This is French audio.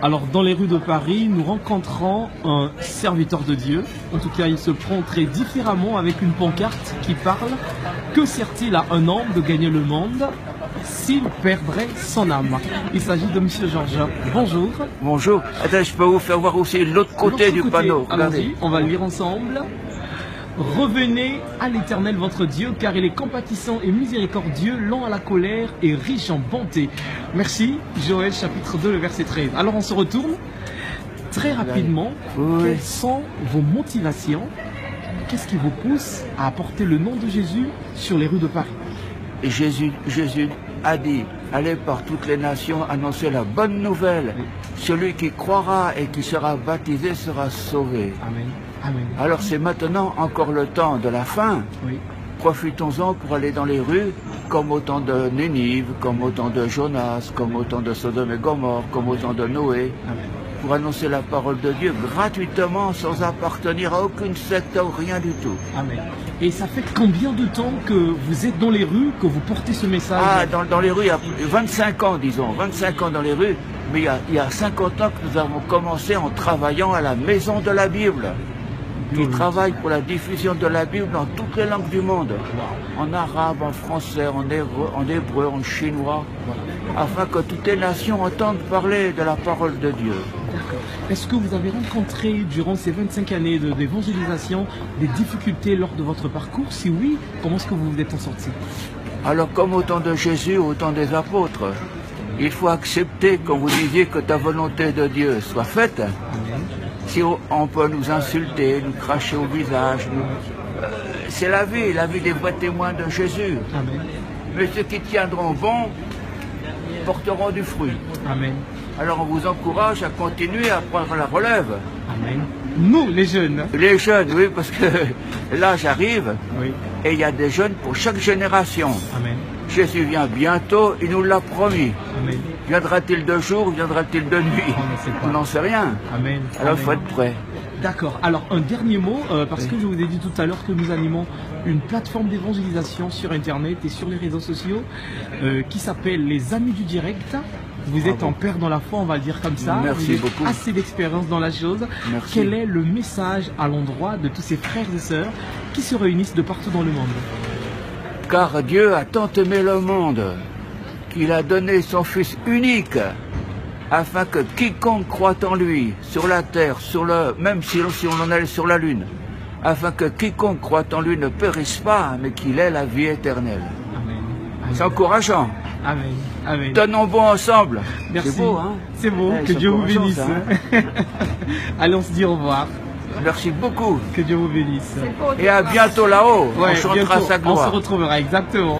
Alors, dans les rues de Paris, nous rencontrons un serviteur de Dieu. En tout cas, il se prend très différemment avec une pancarte qui parle. Que sert-il à un homme de gagner le monde s'il perdrait son âme? Il s'agit de Monsieur Georges. Bonjour. Bonjour. Attends, je peux vous faire voir aussi l'autre côté du panneau. Allons-y, on va le lire ensemble. Revenez à l'Éternel votre Dieu, car il est compatissant et miséricordieux, lent à la colère et riche en bonté. Merci, Joël, chapitre 2, le verset 13. Alors on se retourne très rapidement. Oui. Quelles sont vos motivations? Qu'est-ce qui vous pousse à apporter le nom de Jésus sur les rues de Paris? Et Jésus a dit, allez par toutes les nations annoncer la bonne nouvelle. Oui. Celui qui croira et qui sera baptisé sera sauvé. Amen. Amen. Alors c'est maintenant encore le temps de la fin. Oui. Profitons-en pour aller dans les rues, comme au temps de Nénive, comme au temps de Jonas, comme au temps de Sodome et Gomorrhe, comme au temps de Noé, Amen. pour annoncer la parole de Dieu gratuitement, sans appartenir à aucune secte ou rien du tout. Amen. Et ça fait combien de temps que vous êtes dans les rues, que vous portez ce message? Ah, dans les rues, il y a 25 ans, disons, 25 ans dans les rues, mais il y a 50 ans que nous avons commencé en travaillant à la Maison de la Bible, qui travaille pour la diffusion de la Bible dans toutes les langues du monde, en arabe, en français, en hébreu, en chinois, afin que toutes les nations entendent parler de la parole de Dieu. D'accord. Est-ce que vous avez rencontré durant ces 25 années d'évangélisation des difficultés lors de votre parcours? Si oui, comment est-ce que vous vous êtes en sorti? Alors comme au temps de Jésus, au temps des apôtres, il faut accepter, comme vous disiez, que ta volonté de Dieu soit faite. Amen. Si on peut nous insulter, nous cracher au visage, c'est la vie des vrais témoins de Jésus. Amen. Mais ceux qui tiendront bon porteront du fruit. Amen. Alors on vous encourage à continuer à prendre la relève. Amen. Nous, les jeunes. Les jeunes, oui, parce que l'âge arrive Oui. et il y a des jeunes pour chaque génération. Amen. Jésus vient bientôt, il nous l'a promis. Amen. Viendra-t-il de jour, viendra-t-il de nuit? On ne sait pas. On n'en sait rien. Amen. Alors il faut Amen. être prêt. D'accord. Alors, un dernier mot, parce Oui. que je vous ai dit tout à l'heure que nous animons une plateforme d'évangélisation sur Internet et sur les réseaux sociaux qui s'appelle Les Amis du Direct. Vous êtes Bravo. en père dans la foi, on va le dire comme ça. Merci vous avez beaucoup. assez d'expérience dans la chose. Merci. Quel est le message à l'endroit de tous ces frères et sœurs qui se réunissent de partout dans le monde? Car Dieu a tant aimé le monde qu'il a donné son Fils unique, afin que quiconque croit en lui, sur la terre, même si on en allait sur la lune, afin que quiconque croit en lui ne périsse pas, mais qu'il ait la vie éternelle. Amen. C'est encourageant. Amen. Amen. Tenons bon ensemble. Merci. C'est beau, hein? C'est beau. Ouais, Que c'est Dieu vous encourageant, bénisse. ça, hein. Allez, on se dit au revoir. Merci beaucoup. Que Dieu vous bénisse. Et à bientôt là-haut. Ouais, On chantera bientôt, sa gloire. on se retrouvera exactement.